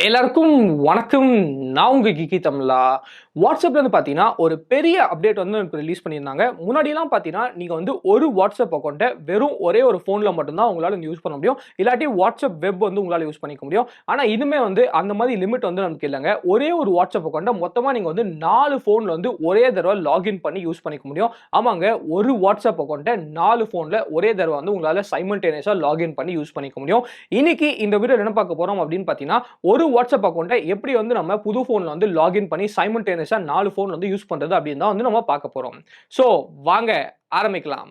எல்லாருக்கும் வணக்கம். நான் உங்க கிக்கி தமிழா. வாட்ஸ்அப்ல இருந்து பார்த்தீங்கன்னா ஒரு பெரிய அப்டேட் வந்து எனக்கு ரிலீஸ் பண்ணியிருந்தாங்க. முன்னாடிலாம் பார்த்தீங்கன்னா நீங்க வந்து ஒரு வாட்ஸ்அப் அக்கௌண்ட்டை வெறும் ஒரே ஒரு ஃபோன்ல மட்டும் தான் உங்களால யூஸ் பண்ண முடியும். இல்லாட்டி வாட்ஸ்அப் வெப் வந்து உங்களால யூஸ் பண்ணிக்க முடியும். ஆனா இனிமே வந்து அந்த மாதிரி லிமிட் வந்து நமக்கு இல்லங்க. ஒரே ஒரு வாட்ஸ்அப் அக்கௌண்ட்டை மொத்தமா நீங்க வந்து 4 ஃபோன்ல வந்து ஒரே தடவை லாகின் பண்ணி யூஸ் பண்ணிக்க முடியும். ஆமாங்க, ஒரு வாட்ஸ்அப் அக்கௌண்ட்டை 4 ஃபோன்ல ஒரே தடவை வந்து உங்களால சைமல்டேனியஸா லாகின் பண்ணி யூஸ் பண்ணிக்க முடியும். இன்னைக்கு இந்த வீடியோல என்ன பார்க்க போறோம் அப்படின்னு பார்த்தீங்கன்னா, ஒரு வாட்ஸ்அப் அக்கௌண்ட்டை எப்படி வந்து நம்ம புது ஃபோன்ல வந்து லாகின் பண்ணி சைமல்டேனியஸா 4 ஃபோன் வந்து யூஸ் பண்றது அப்படின்னு தான் வந்து நம்ம பார்க்க போறோம். சோ வாங்க ஆரம்பிக்கலாம்.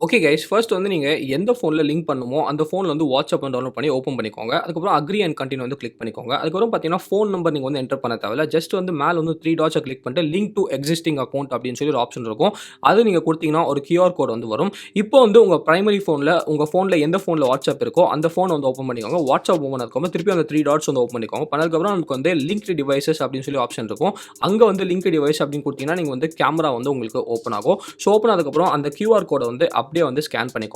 ஓகே கைஸ், ஃபர்ஸ்ட் வந்து நீங்கள் எந்த ஃபோனில் லிங்க் பண்ணுமோ அந்த ஃபோனில் வந்து வாட்ஸ்அப் டவுன்லோட் பண்ணி ஓப்பன் பண்ணிக்கோங்க. அதுக்கப்புறம் அக்ரி அண்ட் கண்டினியூ வந்து கிளிக் பண்ணிக்கோங்க. அதுக்கப்புறம் பார்த்தீங்கன்னா ஃபோன் நம்பர் நீங்கள் வந்து என்டர் பண்ண தேவையில்ல. ஜஸ்ட் வந்து மேலே வந்து 3 டாட்ஸை கிளிக் பண்ணிட்டு லிங்க் டு எக்ஸிஸ்டிங் அக்கௌண்ட் அப்படின்னு சொல்லி ஒரு ஆப்ஷன் இருக்கும். அது நீங்கள் கொடுத்தீங்கன்னா ஒரு QR கோட் வந்து வரும். இப்போ வந்து உங்கள் பிரைமரி ஃபோனில் உங்கள் ஃபோனில் எந்த ஃபோனில் வாட்ஸ்அப் இருக்கோ அந்த ஃபோனை வந்து ஓப்பன் பண்ணிக்கோங்க. வாட்ஸ்அப் ஓப்பன் ஆகும் திருப்பி அந்த 3 டாட்ஸ் வந்து ஓப்பன் பண்ணிக்கோங்க. பண்ணதுக்கப்புறம் நமக்கு வந்து லிங்க் டிவைசஸ் அப்படின்னு சொல்லி ஆப்ஷன் இருக்கும். அங்கே வந்து லிங்க் டிவைஸ் அப்படின்னு கொடுத்தீங்கன்னா நீங்கள் வந்து கேமரா வந்து உங்களுக்கு ஓப்பன் ஆகும். ஸோ ஓப்பன் ஆனதுக்கப்புறம் அந்த QR கோடை வந்து அப்படியே வந்து ஸ்கேன் பண்ணி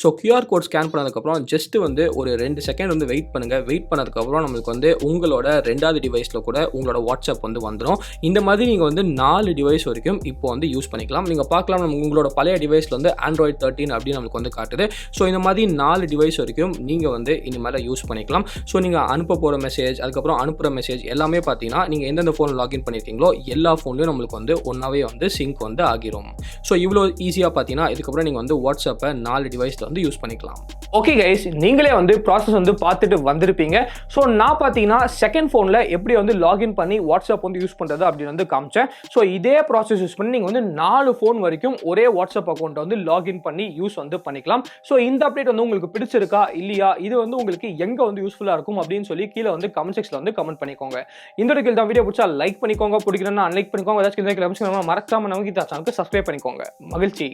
ஸோ QR கோட் ஸ்கேன் பண்ணதுக்கப்புறம் ஜஸ்ட் வந்து ஒரு 2 செகண்ட் வந்து வெயிட் பண்ணுங்க. வெயிட் பண்ணதுக்கப்புறம் நம்மளுக்கு வந்து உங்களோட 2வது டிவைஸில் கூட உங்களோட வாட்ஸ்அப் வந்து வந்துடும். இந்த மாதிரி நீங்கள் வந்து 4 டிவைஸ் வரைக்கும் இப்போ வந்து யூஸ் பண்ணிக்கலாம். நீங்கள் பார்க்கலாம், உங்களோட பழைய டிவைஸில் வந்து Android 13 அப்படின்னு நமக்கு வந்து காட்டுது. ஸோ இந்த மாதிரி 4 டிவைஸ் வரைக்கும் நீங்கள் வந்து இனிமேல் யூஸ் பண்ணிக்கலாம். ஸோ நீங்கள் அனுப்ப போகிற மெசேஜ், அதுக்கப்புறம் அனுப்புகிற மெசேஜ் எல்லாமே பார்த்தீங்கன்னா நீங்கள் எந்தெந்த ஃபோனில் லாகின் பண்ணியிருக்கீங்களோ எல்லா ஃபோன்லையும் நம்மளுக்கு வந்து ஒன்றாவே வந்து சிங்க் வந்து ஆகிரும். ஸோ இவ்வளோ ஈஸியாக பார்த்தீங்கன்னா இதுக்கப்புறம் நீங்கள் வந்து வாட்ஸ்அப்பை 4 டிவைஸ்ல வந்து யூஸ் பண்ணிக்கலாம். ஓகே கைஸ், நீங்களே வந்து ப்ராசஸ் வந்து பார்த்துட்டு வந்திருப்பீங்க. ஸோ நான் பார்த்தீங்கன்னா செகண்ட் ஃபோனில் எப்படி வந்து லாகின் பண்ணி வாட்ஸ்அப் வந்து யூஸ் பண்ணுறது அப்படின்னு வந்து காமிச்சேன். ஸோ இதே ப்ராசஸ் யூஸ் பண்ணி நீங்கள் வந்து 4 ஃபோன் வரைக்கும் ஒரே வாட்ஸ்அப் அக்கௌண்ட்டை வந்து லாகின் பண்ணி யூஸ் வந்து பண்ணிக்கலாம். ஸோ இந்த அப்டேட் வந்து உங்களுக்கு பிடிச்சிருக்கா இல்லையா, இது வந்து உங்களுக்கு எங்கே வந்து யூஸ்ஃபுல்லாக இருக்கும் அப்படின்னு சொல்லி கீழே வந்து கமெண்ட் செக்ஷனில் வந்து கமெண்ட் பண்ணிக்கோங்க. இந்த வீடியோ தான் வீடியோ பிடிச்சா லைக் பண்ணிக்கோங்க, பிடிக்கலன்னா அன்லைக் பண்ணிக்கோங்க. ஏதாச்சும் மறக்காம நமக்கு சேனலுக்கு சப்ஸ்கிரைப் பண்ணிக்கோங்க. மகிழ்ச்சி.